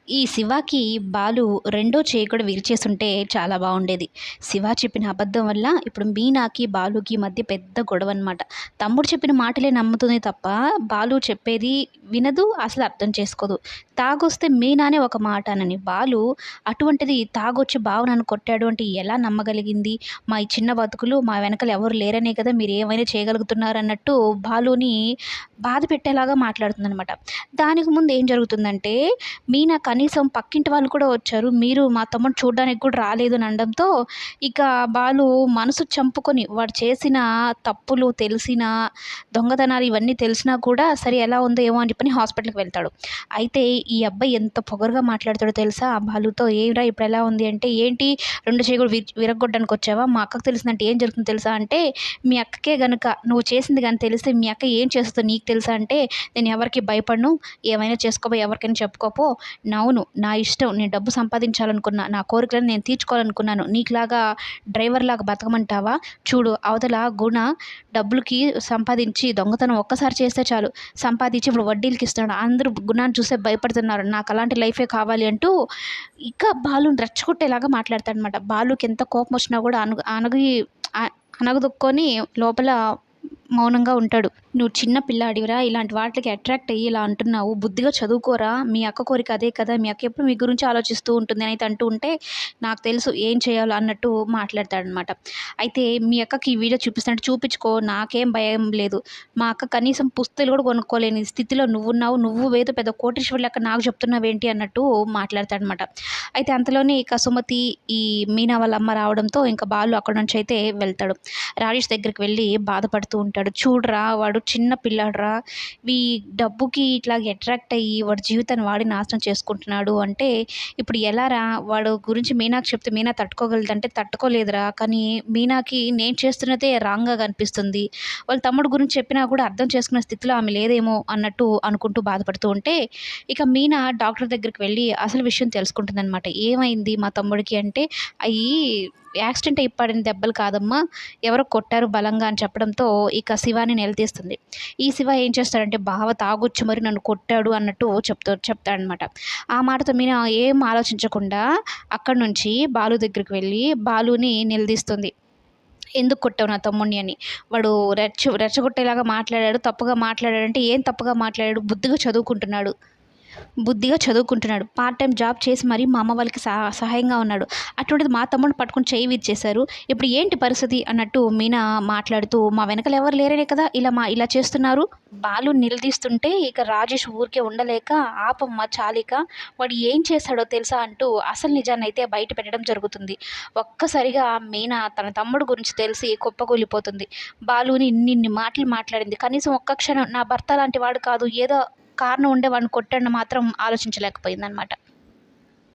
ఈ శివాకి బాలు రెండో చేయి కూడా విరిచేసుంటే చాలా బాగుండేది. శివ చెప్పిన అబద్ధం వల్ల ఇప్పుడు మీనాకి, బాలుకి మధ్య పెద్ద గొడవనమాట. తమ్ముడు చెప్పిన మాటలే నమ్ముతుంది తప్ప, బాలు చెప్పేది వినదు, అసలు అర్థం చేసుకోదు. తాగొస్తే మీనానే ఒక మాట అనని బాలు, అటువంటిది తాగొచ్చి బావ నన్ను కొట్టాడు అంటే ఎలా నమ్మగలిగింది? మా ఈ చిన్న బతుకులు మా వెనకాల ఎవరు లేరనే కదా మీరు ఏమైనా చేయగలుగుతున్నారన్నట్టు బాలుని బాధ పెట్టేలాగా మాట్లాడుతుందనమాట. దానికి ముందు ఏం జరుగుతుందంటే, మీనా కనీసం పక్కింటి వాళ్ళు కూడా వచ్చారు. మీరు మా తమ్ముడిని చూడ్డానికి కూడా రాలేదు అని అనడంతో, ఇక బాలు మనసు చంపుకొని వాడు చేసిన తప్పులు తెలిసినా, దొంగతనాలు ఇవన్నీ తెలిసినా కూడా సరే ఎలా ఉందో ఏమో అని చెప్పని హాస్పిటల్‌కి వెళ్తాడు. అయితే ఈ అబ్బాయి ఎంత పొగరుగా మాట్లాడతాడో తెలుసా బాలుతో, "ఏమిరా ఇప్పుడెలా ఉంది?" అంటే, "ఏంటి 2 చెయ్యి కూడా విరగ్గొట్టడానికి వచ్చావా? మా అక్కకి తెలిసిందంటే ఏం జరుగుతుందో తెలుసా?" అంటే, "మీ అక్కకే గనక నువ్వు చేసింది గాని తెలిస్తే మీ అక్క ఏం చేస్తదో నీకు తెలుసా?" అంటే, "నేను ఎవరికీ భయపడను. ఏమైనా చేసుకోపో, ఎవరికైనా చెప్పుకోపో. అవును. నా ఇష్టం. నేను డబ్బు సంపాదించాలనుకున్నా. నా కోరికలను నేను తీర్చుకోవాలనుకున్నాను. నీకులాగా డ్రైవర్‌లాగా బతకమంటావా? చూడు అవతల గుణ డబ్బులకి సంపాదించి దొంగతనం ఒక్కసారి చేస్తే చాలు. సంపాదించి ఇప్పుడు వడ్డీలకి ఇస్తున్నాడు. అందరూ గుణాన్ని చూసే భయపడుతున్నారు. నాకు అలాంటి లైఫే కావాలి" అంటూ ఇక బాలుని రెచ్చగొట్టేలాగా మాట్లాడతాడనమాట. బాలుకి ఎంత కోపం వచ్చినా కూడా అణగదొక్కొని లోపల మౌనంగా ఉంటాడు. "నువ్వు చిన్న పిల్లాడివిరా, ఇలాంటి వాటికి అట్రాక్ట్ అయ్యి ఇలా అంటున్నావు. బుద్ధిగా చదువుకోరా. మీ అక్క కోరిక అదే కదా. మీ అక్క ఎప్పుడు మీ గురించి ఆలోచిస్తూ ఉంటుంది" అని అయితే అంటూ ఉంటే, "నాకు తెలుసు ఏం చేయాలో" అన్నట్టు మాట్లాడతాడనమాట. అయితే, "మీ అక్కకి ఈ వీడియో చూపిస్తానంటే చూపించుకో. నాకేం భయం లేదు. మా అక్క కనీసం పుస్తెలు కూడా కొనుక్కోలేని స్థితిలో నువ్వున్నావు. నువ్వేదో పెద్ద కోటీశ్వరుడి లెక్క నాకు చెప్తున్నావేంటి" అన్నట్టు మాట్లాడతాడనమాట. అయితే అంతలోనే ఇక సుమతి, ఈ మీనా వాళ్ళ అమ్మ రావడంతో ఇంక బాలు అక్కడి నుంచి అయితే వెళ్తాడు. రాజేష్ దగ్గరికి వెళ్ళి బాధపడుతూ ఉంటాడు. "చూడరా వాడు చిన్న పిల్లాడురా. ఈ డబ్బుకి ఇట్లాగ అట్రాక్ట్ అయ్యి వాడి జీవితాన్ని వాడే నాశనం చేసుకుంటున్నాడు. అంటే ఇప్పుడు ఎలారా? వాడు గురించి మీనాకి చెప్తే మీనా తట్టుకోగలదంటే తట్టుకోలేదురా. కానీ మీనాకి నేను చేస్తున్నదే రాంగ్‌గా కనిపిస్తుంది. వాళ్ళ తమ్ముడు గురించి చెప్పినా కూడా అర్థం చేసుకునే స్థితిలో ఆమె లేదేమో" అన్నట్టు అనుకుంటూ బాధపడుతూ ఉంటే, ఇక మీనా డాక్టర్ దగ్గరికి వెళ్ళి అసలు విషయం తెలుసుకుంటుందనమాట. "ఏమైంది మా తమ్ముడికి" అంటే, "అయ్యి యాక్సిడెంట్ అయ్యి పడిన దెబ్బలు కాదమ్మా. ఎవరో కొట్టారు బలంగా" అని చెప్పడంతో ఇక శివాని నిలదీస్తుంది. ఈ శివ ఏం చేస్తాడంటే, "బావ తాగొచ్చి మరి నన్ను కొట్టాడు" అన్నట్టు చెప్తాడనమాట. ఆ మాటతో మీనా ఏం ఆలోచించకుండా అక్కడి నుంచి బాలు దగ్గరికి వెళ్ళి బాలుని నిలదీస్తుంది. "ఎందుకు కొట్టావు నా తమ్ముడిని" అని. వాడు రెచ్చగొట్టేలాగా మాట్లాడాడు. తప్పుగా మాట్లాడాడంటే, ఏం తప్పుగా మాట్లాడాడు? బుద్ధిగా చదువుకుంటున్నాడు. పార్ట్ టైమ్ జాబ్ చేసి మరీ మా అమ్మ వాళ్ళకి సహాయంగా ఉన్నాడు. అటువంటిది మా తమ్ముడిని పట్టుకొని చెయ్యి విరిచేశారు. ఇప్పుడు ఏంటి పరిస్థితి అన్నట్టు మీనా మాట్లాడుతూ, "మా వెనకాల ఎవరు లేరనే కదా ఇలా చేస్తున్నారు." బాలు నిలదీస్తుంటే ఇక రాజేష్ ఊరికే ఉండలేక, "ఆపమ్మ చాలిక. వాడు ఏం చేశాడో తెలుసా?" అంటూ అసలు నిజాన్నయితే బయట పెట్టడం జరుగుతుంది. ఒక్కసారిగా మీనా తన తమ్ముడు గురించి తెలిసి కుప్పకూలిపోతుంది. బాలుని ఇన్నిన్ని మాటలు మాట్లాడింది. కనీసం ఒక్క క్షణం నా భర్త లాంటి వాడు కాదు, ఏదో కారణం ఉండే వాడిని కొట్టాడని మాత్రం ఆలోచించలేకపోయిందనమాట.